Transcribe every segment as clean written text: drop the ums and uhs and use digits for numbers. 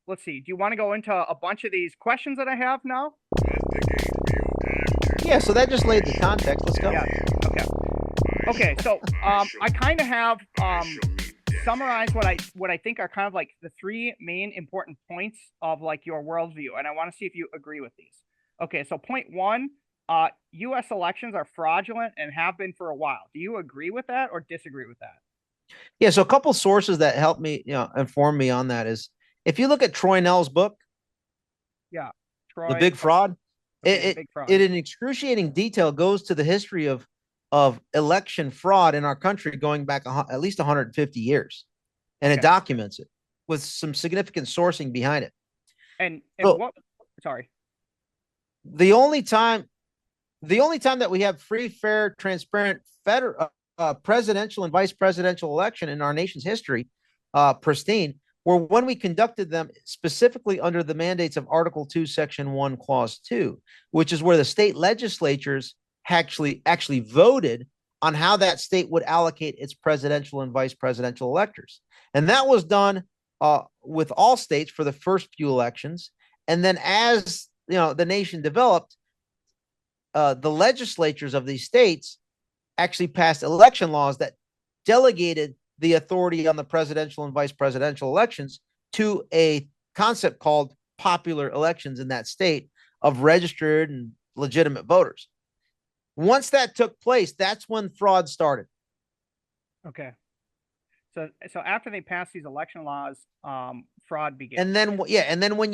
let's see. Do you want to go into a bunch of these questions that I have now? Yeah, so that just laid the context. Let's go. Yeah. Okay. Okay. So I kind of have summarized what I think are kind of like the three main important points of like your worldview, and I want to see if you agree with these. Okay. So point one, U.S. elections are fraudulent and have been for a while. Do you agree with that or disagree with that? Yeah, so a couple sources that help me, inform me on that is if you look at Troy Nell's book, Yeah. The Troy. Big Fraud, Okay. The it big fraud. it in excruciating detail goes to the history of election fraud in our country going back at least 150 years, and it Okay. documents it with some significant sourcing behind it. And So what? Sorry. the only time the only time that we have free, fair, transparent federal presidential and vice presidential election in our nation's history, pristine, were when we conducted them specifically under the mandates of Article 2, Section 1, Clause 2, which is where the state legislatures actually voted on how that state would allocate its presidential and vice presidential electors. And that was done with all states for the first few elections. And then as the nation developed, the legislatures of these states actually passed election laws that delegated the authority on the presidential and vice presidential elections to a concept called popular elections in that state of registered and legitimate voters. Once that took place, that's when fraud started. Okay. So after they passed these election laws, fraud began. And then when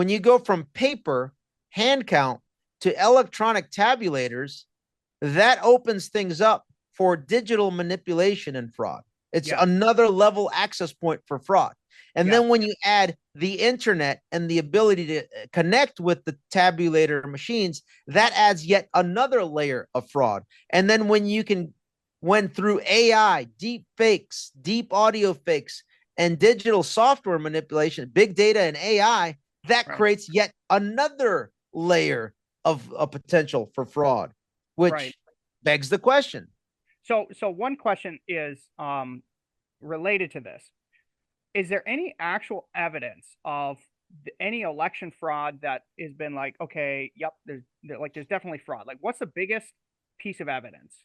you go from paper hand count to electronic tabulators, that opens things up for digital manipulation and fraud. It's Yes. another level access point for fraud. And Yes. then when you add the internet and the ability to connect with the tabulator machines, that adds yet another layer of fraud. And then when through AI, deep fakes, deep audio fakes, and digital software manipulation, big data and AI, that Right. creates yet another layer of a potential for fraud, Right. which begs the question. So one question is related to this. Is there any actual evidence of any election fraud that has been like, okay, yep, there's definitely fraud. Like, what's the biggest piece of evidence?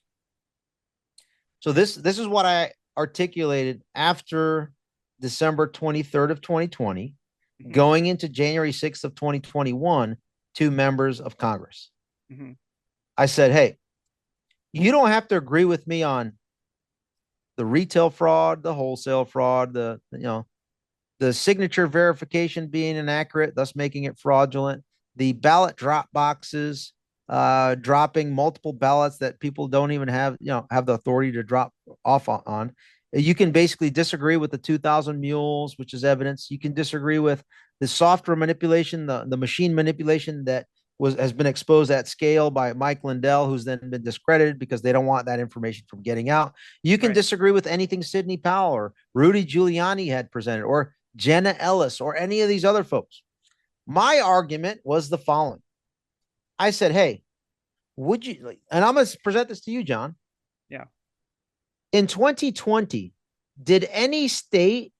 So this is what I articulated after December 23rd of 2020, Hmm. going into January 6th of 2021 to members of Congress. Hmm. I said, hey, you don't have to agree with me on the retail fraud, the wholesale fraud, the signature verification being inaccurate, thus making it fraudulent, the ballot drop boxes, dropping multiple ballots that people don't even have the authority to drop off on. You can basically disagree with the 2,000 mules, which is evidence. You can disagree with the software manipulation, the machine manipulation that has been exposed at scale by Mike Lindell, who's then been discredited because they don't want that information from getting out. You can Right. disagree with anything Sidney Powell or Rudy Giuliani had presented, or Jenna Ellis, or any of these other folks. My argument was the following. I said, hey, would you, and I'm going to present this to you, John. Yeah. In 2020, did any state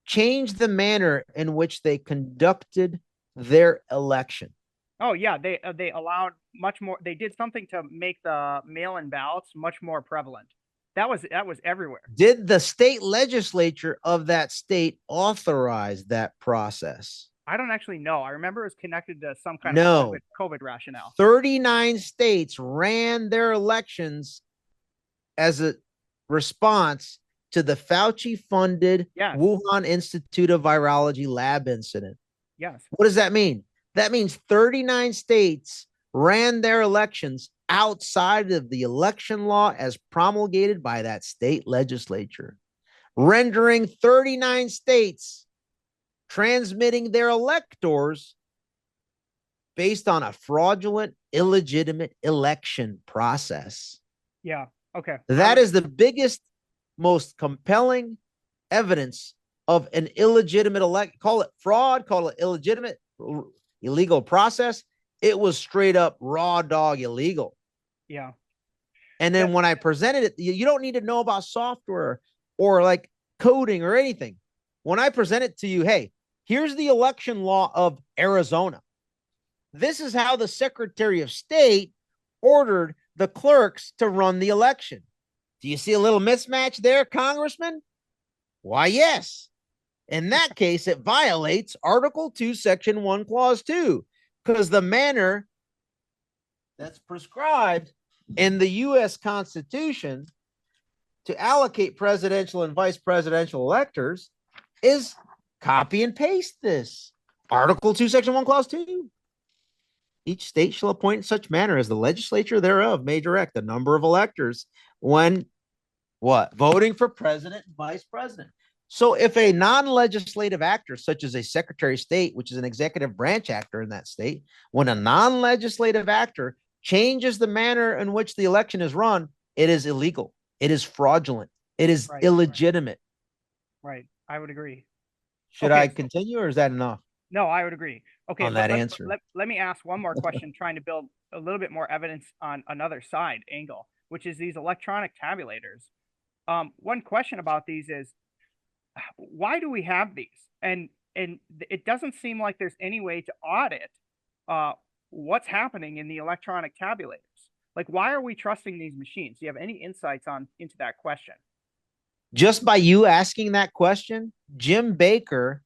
change the manner in which they conducted their election? Oh yeah, they allowed much more. They did something to make the mail-in ballots much more prevalent. That was everywhere. Did the state legislature of that state authorize that process? I don't actually know. I remember it was connected to some kind of COVID No. COVID rationale. 39 states ran their elections as a response to the Fauci funded Yes. Wuhan Institute of Virology lab incident. Yes. What does that mean? That means 39 states ran their elections outside of the election law as promulgated by that state legislature, rendering 39 states transmitting their electors based on a fraudulent, illegitimate election process. Yeah. Okay. That is the biggest, most compelling evidence of an illegitimate call it fraud, call it illegitimate, illegal process. It was straight up raw dog illegal. Yeah. And then when I presented it, you don't need to know about software or like coding or anything. when I present it to you, hey, here's the election law of Arizona. This is how the Secretary of State ordered the clerks to run the election. Do you see a little mismatch there, Congressman? Why, yes. In that case, it violates Article 2, Section 1, Clause 2, because the manner that's prescribed in the U.S. Constitution to allocate presidential and vice presidential electors is copy and paste this. Article 2, Section 1, Clause 2. Each state shall appoint in such manner as the legislature thereof may direct the number of electors when what? Voting for president and vice president. So if a non-legislative actor, such as a secretary of state, which is an executive branch actor in that state, when a non-legislative actor changes the manner in which the election is run, it is illegal. It is fraudulent. It is illegitimate. Right. I would agree. Should I continue, or is that enough? No, I would agree. Okay, on that answer. Let me ask one more question, trying to build a little bit more evidence on another side angle, which is these electronic tabulators. One question about these is, why do we have these? And it doesn't seem like there's any way to audit what's happening in the electronic tabulators. Like, why are we trusting these machines? Do you have any insights into that question? Just by you asking that question, Jim Baker,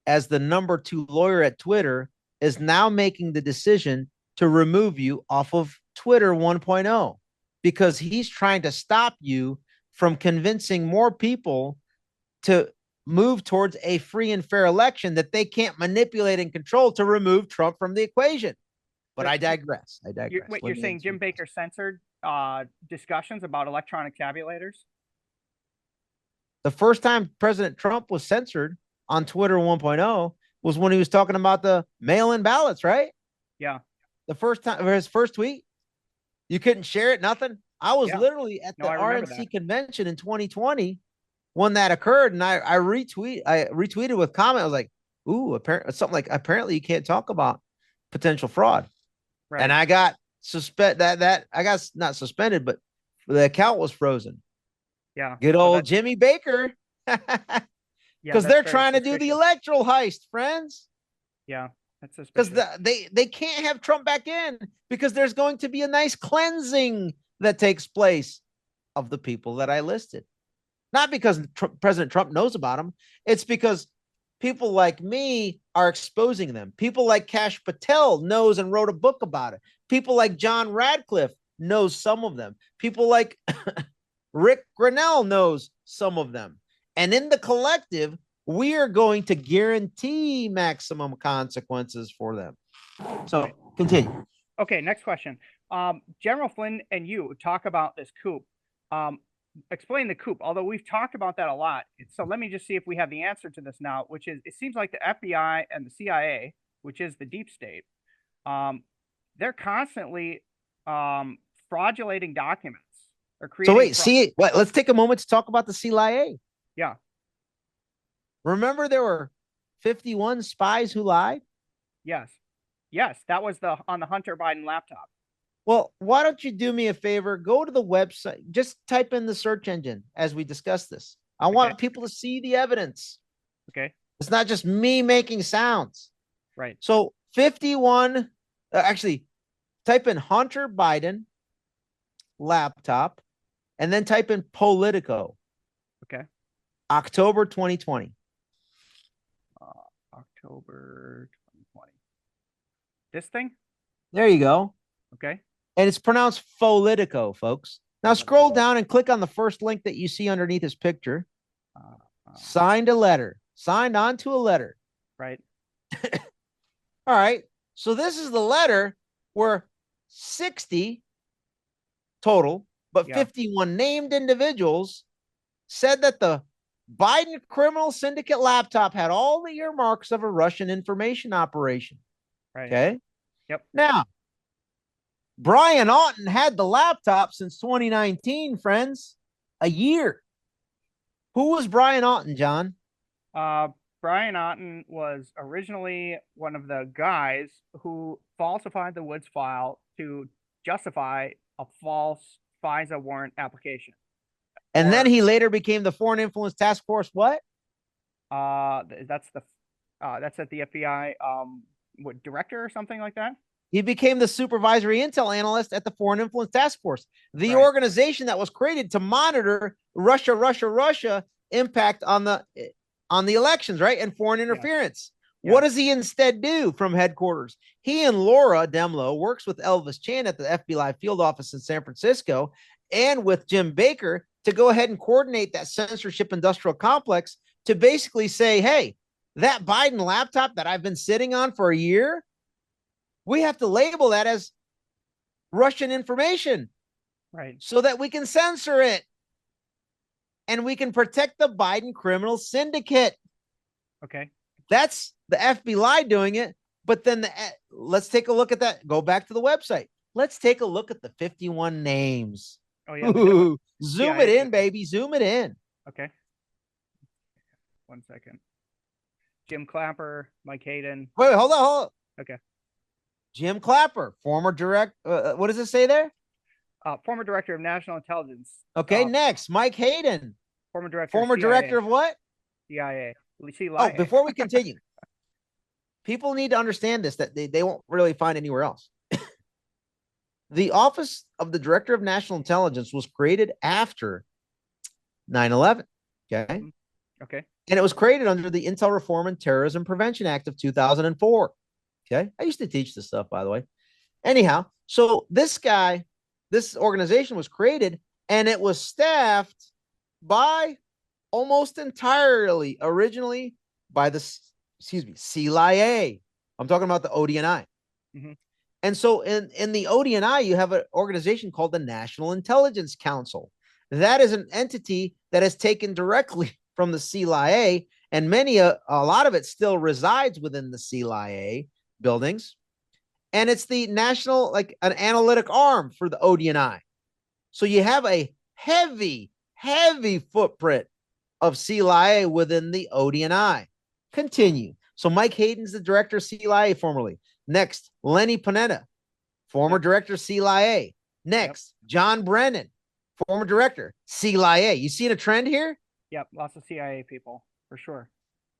as the number 2 lawyer at Twitter, is now making the decision to remove you off of Twitter 1.0 because he's trying to stop you from convincing more people to move towards a free and fair election that they can't manipulate and control to remove Trump from the equation. But I digress. You're saying Jim Baker censored discussions about electronic tabulators? The first time President Trump was censored on Twitter 1.0 was when he was talking about the mail-in ballots, right? Yeah. The first time, or his first tweet, you couldn't share it, nothing. I was literally at the RNC convention in 2020 when that occurred, and I retweeted with comment. I was like, "Ooh, apparently you can't talk about potential fraud," and I got not suspended, but the account was frozen. Yeah, good old Jimmy Baker, because they're trying to do the electoral heist, friends. Yeah, that's because they can't have Trump back in because there's going to be a nice cleansing that takes place of the people that I listed. Not because President Trump knows about them. It's because people like me are exposing them. People like Kash Patel knows and wrote a book about it. People like John Radcliffe knows some of them. People like Rick Grinnell knows some of them. And in the collective, we are going to guarantee maximum consequences for them. So continue. Okay, next question. General Flynn and you talk about this coup. Explain the coup, although we've talked about that a lot. So let me just see if we have the answer to this now, which is, it seems like the FBI and the CIA, which is the deep state, they're constantly fraudulating documents or creating. So wait, let's take a moment to talk about the CIA. Yeah. Remember there were 51 spies who lied? Yes. That was on the Hunter Biden laptop. Well, why don't you do me a favor? Go to the website. Just type in the search engine as we discuss this. I want people to see the evidence. Okay. It's not just me making sounds. Right. So 51, actually, type in Hunter Biden laptop and then type in Politico. Okay. October 2020. October 2020. This thing? There you go. Okay. And it's pronounced Politico, folks. Now scroll down and click on the first link that you see underneath his picture. Signed onto a letter. Right. All right. So this is the letter where 60 total, but 51 named individuals said that the Biden criminal syndicate laptop had all the earmarks of a Russian information operation. Right. Okay. Yep. Now, Brian Auten had the laptop since 2019, friends. A year. Who was Brian Auten, John? Brian Auten was originally one of the guys who falsified the Woods file to justify a false FISA warrant application. And then he later became the Foreign Influence Task Force what? That's at the FBI, what, director or something like that? He became the supervisory intel analyst at the Foreign Influence Task Force, the Right. organization that was created to monitor Russia impact on the elections, right? And foreign Yes. interference. What Yes. does he instead do from headquarters? He and Laura Demlow works with Elvis Chan at the FBI field office in San Francisco and with Jim Baker to go ahead and coordinate that censorship industrial complex to basically say, hey, that Biden laptop that I've been sitting on for a year, we have to label that as Russian information Right. so that we can censor it and we can protect the Biden criminal syndicate. Okay. That's the FBI doing it. But then let's take a look at that. Go back to the website. Let's take a look at the 51 names. Oh yeah. Zoom it in, baby. Zoom it in. Okay. 1 second. Jim Clapper, Mike Hayden. Wait, hold on. Okay. Jim Clapper, former what does it say there? Former director of national intelligence. Okay, next, Mike Hayden. Former director. Former director of what? CIA. Oh, before we continue, people need to understand this, that they won't really find anywhere else. The Office of the Director of National Intelligence was created after 9/11. Okay. Okay. And it was created under the Intel Reform and Terrorism Prevention Act of 2004. Okay. I used to teach this stuff, by the way. Anyhow, so this organization was created and it was staffed by almost entirely originally by the, CIA. I'm talking about the ODNI. Mm-hmm. And so in the ODNI, you have an organization called the National Intelligence Council. That is an entity that is taken directly from the CIA, and a lot of it still resides within the CIA buildings. And it's the national, like an analytic arm for the ODNI. So you have a heavy footprint of CIA within the ODNI. Continue. So Mike Hayden's the director of CIA formerly. Next, Lenny Panetta, former director of CIA. Next, John Brennan, former director, CIA. You seeing a trend here? Yep, lots of CIA people, for sure.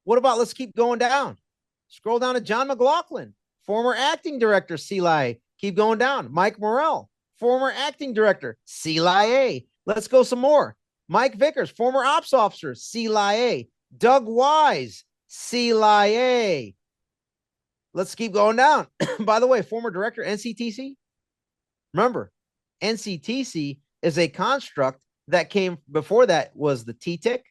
What about, let's keep going down. Scroll down to John McLaughlin, former acting director, CIA. Keep going down. Mike Morrell, former acting director, CIA. Let's go some more. Mike Vickers, former ops officer, CIA. Doug Wise, CIA. Let's keep going down. By the way, former director, NCTC. Remember, NCTC is a construct that came before that was the TTIC,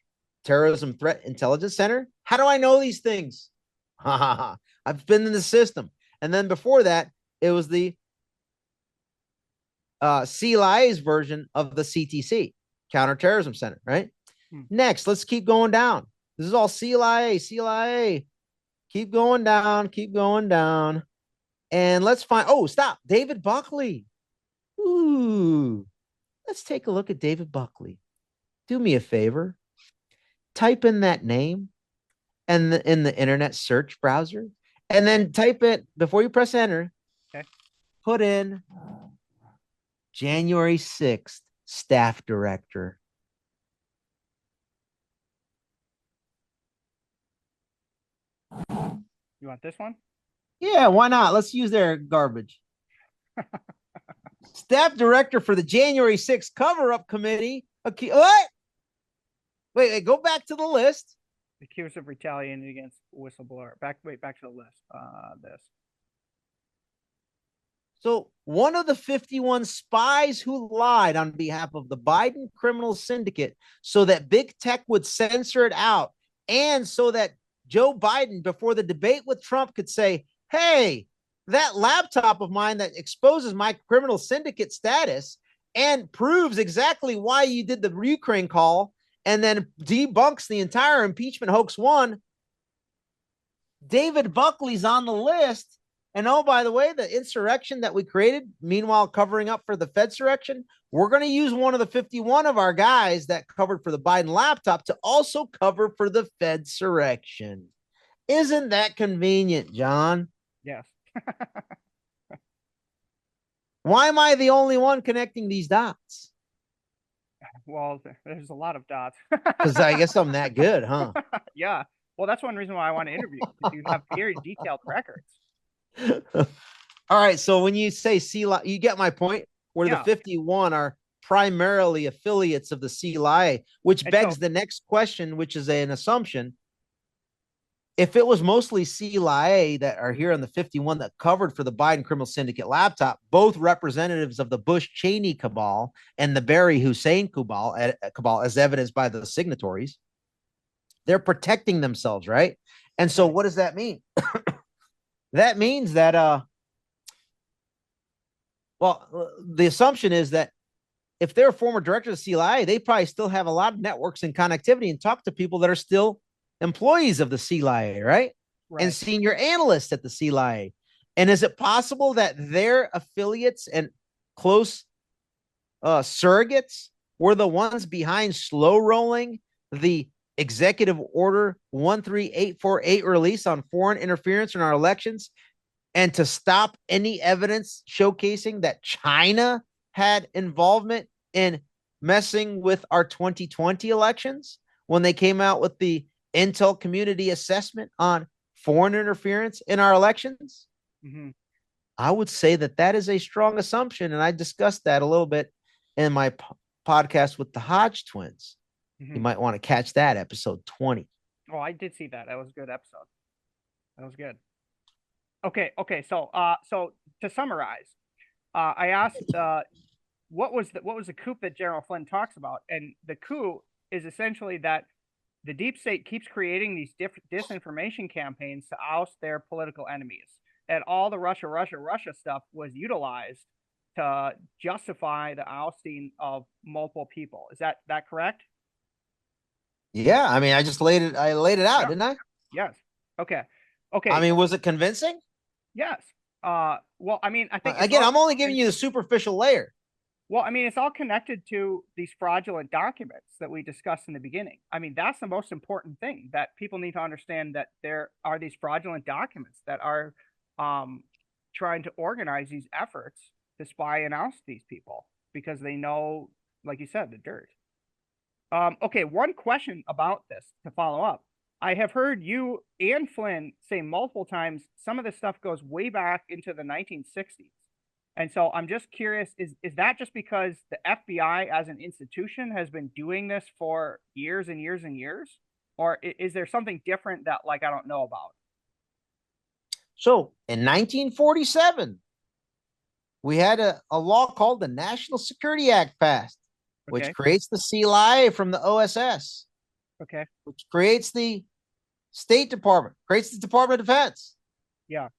Terrorism Threat Intelligence Center. How do I know these things? I've been in the system. And then before that, it was the CIA's version of the CTC, Counterterrorism Center, right? Next, let's keep going down. This is all CIA. Keep going down. And let's find, stop. David Buckley. Ooh, let's take a look at David Buckley. Do me a favor. Type in that name and in the internet search browser, and then type it before you press enter. Okay. Put in January 6th, staff director. You want this one? Yeah, why not? Let's use their garbage. Staff director for the January 6th cover-up committee. Okay, what? Wait, go back to the list. Accused of retaliating against whistleblower. Back to the list. This. So one of the 51 spies who lied on behalf of the Biden criminal syndicate so that big tech would censor it out, and so that Joe Biden, before the debate with Trump, could say, hey, that laptop of mine that exposes my criminal syndicate status and proves exactly why you did the Ukraine call and then debunks the entire impeachment hoax one. David Buckley's on the list. And oh, by the way, the insurrection that we created, meanwhile covering up for the Fedsurrection, we're going to use one of the 51 of our guys that covered for the Biden laptop to also cover for the Fedsurrection. Isn't that convenient, John? Yes. Why am I the only one connecting these dots? Well, there's a lot of dots. Because I guess I'm that good, huh? Yeah. Well, that's one reason why I want to interview you, because you have very detailed records. All right. So when you say you get my point, where the Yeah. 51 are primarily affiliates of the CLI, which And begs so, the next question, which is an assumption. If it was mostly CLI that are here on the 51 that covered for the Biden criminal syndicate laptop, both representatives of the Bush-Cheney cabal and the Barry-Hussein cabal, as evidenced by the signatories, they're protecting themselves, right? And so what does that mean? That means that, the assumption is that if they're a former director of the CLI, they probably still have a lot of networks and connectivity and talk to people that are still employees of the CLI, right? And senior analysts at the CLI. And is it possible that their affiliates and close surrogates were the ones behind slow rolling the executive order 13848 release on foreign interference in our elections, and to stop any evidence showcasing that China had involvement in messing with our 2020 elections when they came out with the Intel Community Assessment on foreign interference in our elections? mm-hmm. I would say that that is a strong assumption, and I discussed that a little bit in my podcast with the Hodge twins. Mm-hmm. You might want to catch that, episode 20. Oh, I did see that. That was a good episode. That was good. Okay. So, so to summarize, I asked, what was the coup that General Flynn talks about, and the coup is essentially that the deep state keeps creating these disinformation campaigns to oust their political enemies, and all the Russia stuff was utilized to justify the ousting of multiple people. Is that correct? Yeah, I mean, I laid it out, Yeah. didn't I? Yes. Okay. I mean, was it convincing? Yes. Well, I mean, I think Again, I'm only giving you the superficial layer. Well, I mean, it's all connected to these fraudulent documents that we discussed in the beginning. I mean, that's the most important thing, that people need to understand, that there are these fraudulent documents that are trying to organize these efforts to spy and oust these people because they know, like you said, the dirt. Okay, one question about this to follow up. I have heard you and Flynn say multiple times some of this stuff goes way back into the 1960s. And so I'm just curious, is that just because the FBI as an institution has been doing this for years and years and years? Or is there something different that, like, I don't know about? So in 1947, we had a law called the National Security Act passed, which creates the CLI from the OSS. Okay. Which creates the State Department, creates the Department of Defense. Yeah.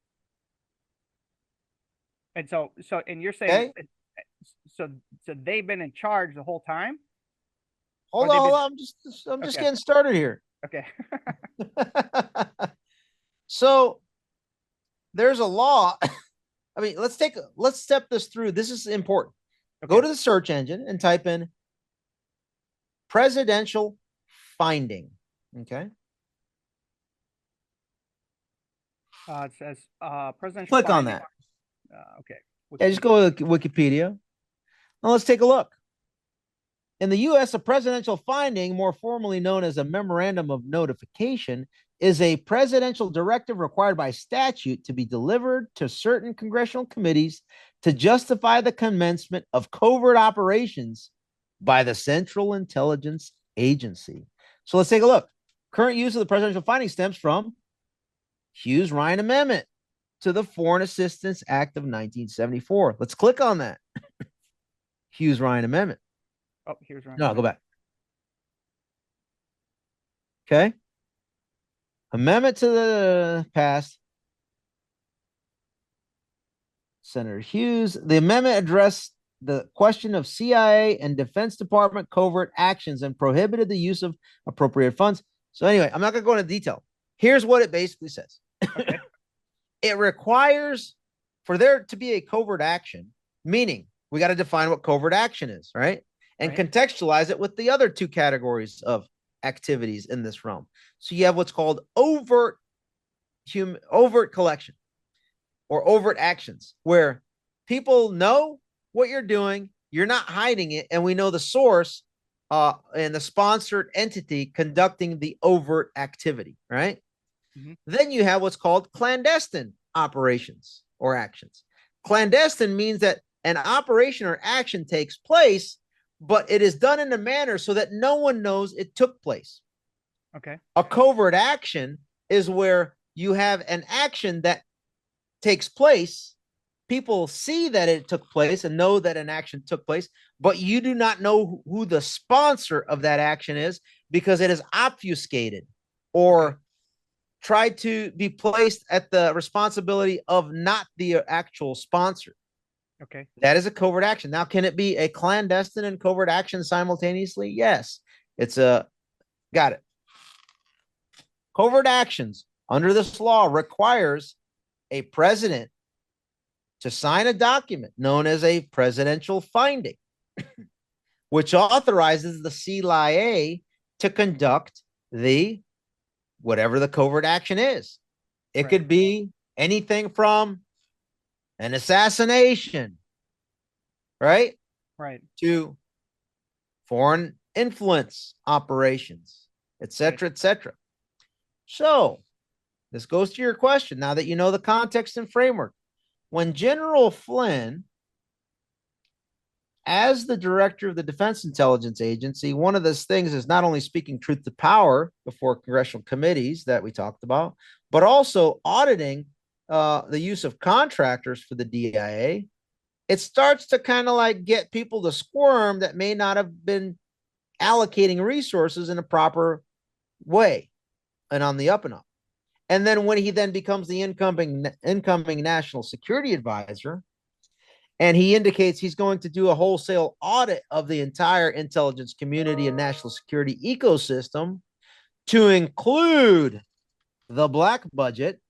And so and you're saying, so they've been in charge the whole time? Hold on. I'm just getting started here. Okay. So there's a law. I mean, let's step this through. This is important. Okay. Go to the search engine and type in presidential finding. Okay. It says presidential Click finding. on that. Okay. Yeah, just go to Wikipedia. Now let's take a look. In the U.S., a presidential finding, more formally known as a memorandum of notification, is a presidential directive required by statute to be delivered to certain congressional committees to justify the commencement of covert operations by the Central Intelligence Agency. So let's take a look. Current use of the presidential finding stems from Hughes-Ryan Amendment to the Foreign Assistance Act of 1974. Let's click on that. Hughes-Ryan Amendment. Oh, here's Ryan. No, go back. Okay. Amendment to the past. Senator Hughes. The amendment addressed the question of CIA and Defense Department covert actions and prohibited the use of appropriated funds. So anyway, I'm not going to go into detail. Here's what it basically says. Okay. It requires for there to be a covert action, meaning we got to define what covert action is, right? And contextualize it with the other two categories of activities in this realm. So you have what's called overt collection or overt actions, where people know what you're doing, you're not hiding it, and we know the source, and the sponsored entity conducting the overt activity, right? Mm-hmm. Then you have what's called clandestine operations or actions. Clandestine means that an operation or action takes place, but it is done in a manner so that no one knows it took place. Okay. A covert action is where you have an action that takes place. People see that it took place and know that an action took place, but you do not know who the sponsor of that action is because it is obfuscated or tried to be placed at the responsibility of not the actual sponsor. Okay. That is a covert action. Now, can it be a clandestine and covert action simultaneously? Yes. It's a, got it. Covert actions under this law requires a president to sign a document known as a presidential finding, which authorizes the CIA to conduct the whatever the covert action is. It could be anything from an assassination, right? Right. To foreign influence operations, et cetera, et cetera. So this goes to your question. Now that you know the context and framework, when General Flynn, as the director of the Defense Intelligence Agency, one of those things is not only speaking truth to power before congressional committees that we talked about, but also auditing the use of contractors for the DIA. It starts to kind of like get people to squirm that may not have been allocating resources in a proper way and on the up and up. And then when he then becomes the incoming national security advisor, and he indicates he's going to do a wholesale audit of the entire intelligence community and national security ecosystem to include the black budget,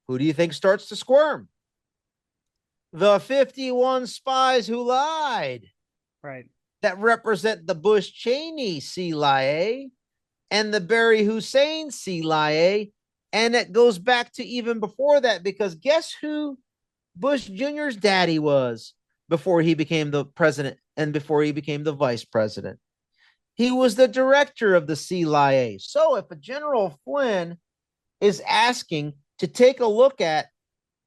who do you think starts to squirm? The 51 spies who lied. Right. That represent the Bush Cheney CIA and the Barry Hussein CIA. And it goes back to even before that, because guess who Bush Jr.'s daddy was before he became the president and before he became the vice president? He was the director of the CIA. So if a General Flynn is asking to take a look at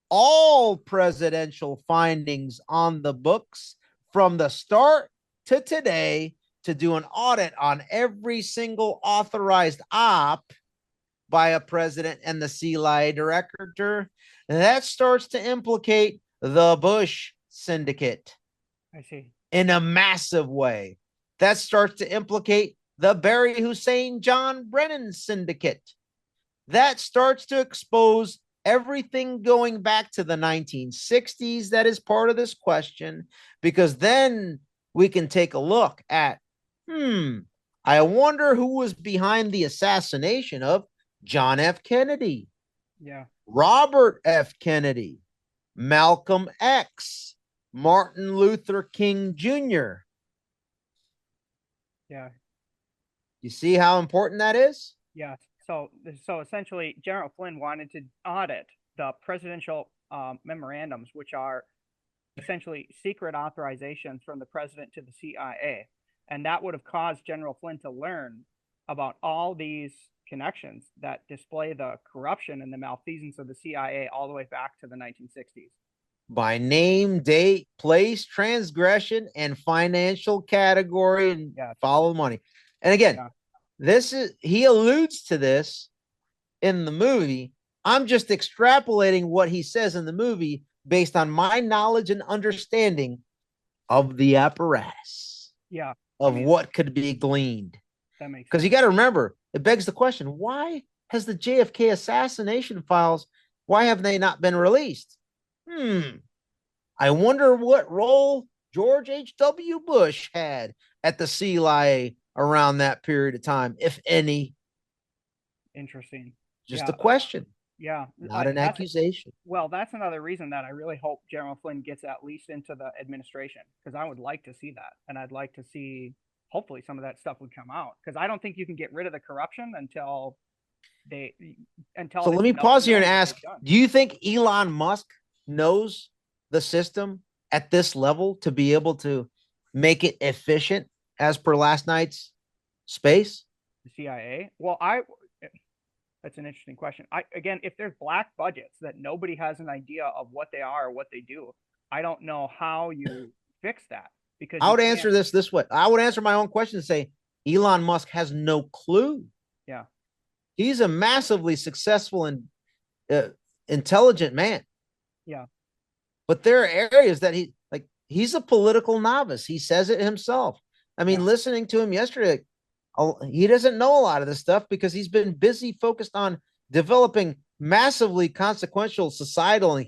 all presidential findings on the books from the start to today to do an audit on every single authorized op by a president and the CIA director, that starts to implicate the Bush syndicate. I see. In a massive way. That starts to implicate the Barry Hussein John Brennan syndicate. That starts to expose everything going back to the 1960s that is part of this question, because then we can take a look at, I wonder who was behind the assassination of John F. Kennedy. Yeah. Robert F. Kennedy, Malcolm X, Martin Luther King Jr. Yeah. You see how important that is? Yeah. So essentially, General Flynn wanted to audit the presidential memorandums, which are essentially secret authorizations from the president to the CIA. And that would have caused General Flynn to learn about all these connections that display the corruption and the malfeasance of the CIA all the way back to the 1960s. By name, date, place, transgression, and financial category, and follow money. And again, he alludes to this in the movie. I'm just extrapolating what he says in the movie based on my knowledge and understanding of the apparatus. Yeah. Of what could be gleaned. That makes sense. Because you got to remember, it begs the question, why has the JFK assassination files, why have they not been released? I wonder what role George H.W. Bush had at the CIA around that period of time, if any. Interesting. Just a question. Yeah. Not an accusation. Well, that's another reason that I really hope General Flynn gets at least into the administration, because I would like to see that. And I'd like to see, hopefully, some of that stuff would come out, because I don't think you can get rid of the corruption until So let me pause here and ask, do you think Elon Musk knows the system at this level to be able to make it efficient as per last night's space? The CIA? Well, that's an interesting question. Again, if there's black budgets that nobody has an idea of what they are or what they do, I don't know how you fix that, because I you would can't. answer this way. I would answer my own question and say Elon Musk has no clue. Yeah. He's a massively successful and intelligent man. Yeah. But there are areas that he's a political novice. He says it himself. I mean, listening to him yesterday, he doesn't know a lot of this stuff because he's been busy focused on developing massively consequential societal and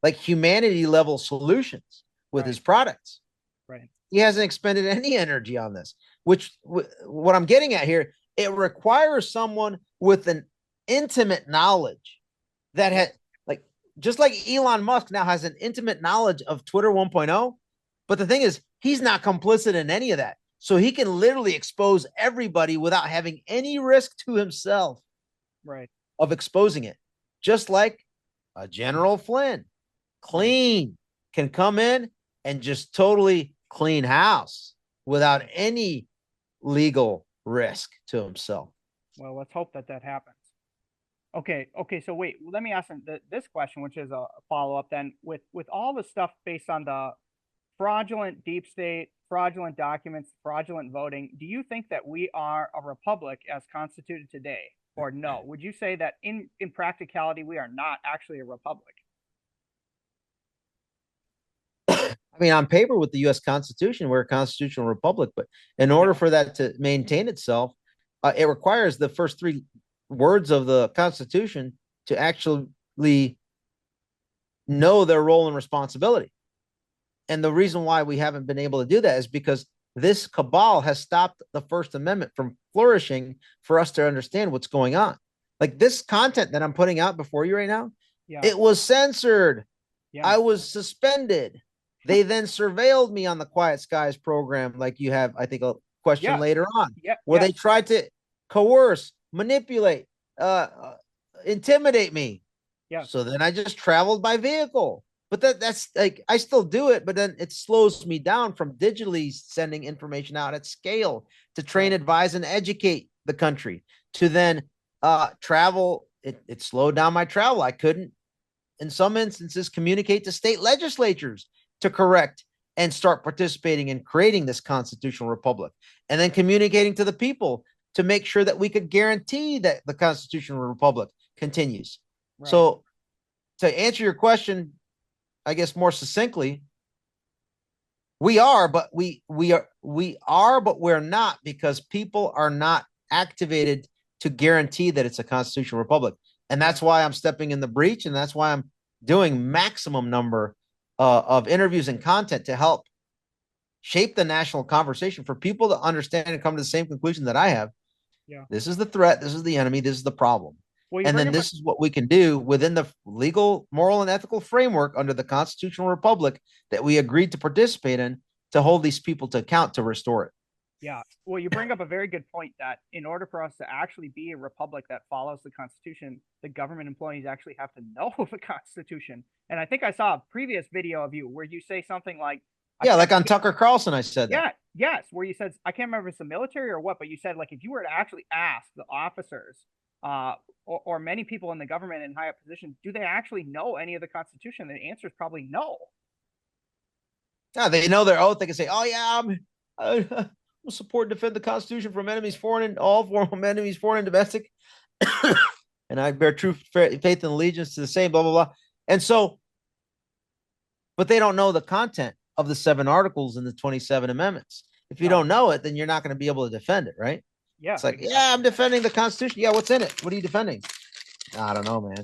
like humanity level solutions with his products. Right. He hasn't expended any energy on this, which what I'm getting at here, it requires someone with an intimate knowledge that had, like, just like Elon Musk now has an intimate knowledge of Twitter 1.0. But the thing is, he's not complicit in any of that. So he can literally expose everybody without having any risk to himself of exposing it. Just like a General Flynn, clean, can come in and just totally clean house without any legal risk to himself. Well, let's hope that happens. Okay. So wait, let me ask this question, which is a follow-up then. With all the stuff based on the fraudulent deep state, fraudulent documents, fraudulent voting, do you think that we are a republic as constituted today, or no? Would you say that in practicality we are not actually a republic? I mean, on paper with the U.S. Constitution, we're a constitutional republic, but in order for that to maintain itself, it requires the first three words of the Constitution to actually know their role and responsibility. And the reason why we haven't been able to do that is because this cabal has stopped the First Amendment from flourishing for us to understand what's going on. Like this content that I'm putting out before you right now, it was censored. I was suspended. They then surveilled me on the Quiet Skies program, like you have, I think, a question later on, where they tried to coerce, manipulate, intimidate me. So then I just traveled by vehicle. But that's like, I still do it, but then it slows me down from digitally sending information out at scale to train, advise, and educate the country. To then travel, it slowed down my travel. I couldn't, in some instances, communicate to state legislatures to correct and start participating in creating this constitutional republic, and then communicating to the people to make sure that we could guarantee that the constitutional republic continues. So to answer your question, I guess more succinctly, we are, but we're not, because people are not activated to guarantee that it's a constitutional republic. And that's why I'm stepping in the breach. And that's why I'm doing maximum number of interviews and content to help shape the national conversation for people to understand and come to the same conclusion that I have. This is the threat. This is the enemy. This is the problem. And then this is what we can do within the legal, moral, and ethical framework under the constitutional republic that we agreed to participate in, to hold these people to account, to restore it. Yeah. Well, you bring up a very good point that in order for us to actually be a republic that follows the Constitution, the government employees actually have to know the Constitution. And I think I saw a previous video of you where you say something like, like on Tucker Carlson, I said that. Yes, where you said, I can't remember if it's the military or what, but you said, like, if you were to actually ask the officers or many people in the government in high up positions, do they actually know any of the Constitution? The answer is probably no. Yeah, they know their oath. They can say, "Oh yeah, I will support and defend the Constitution from enemies, foreign and all form enemies, foreign and domestic, and I bear true faith and allegiance to the same." Blah blah blah. And so, but they don't know the content of the 7 articles in the 27 amendments. If you don't know it, then you're not going to be able to defend it, right? Yeah. It's like, I'm defending the Constitution. Yeah, what's in it? What are you defending? I don't know, man.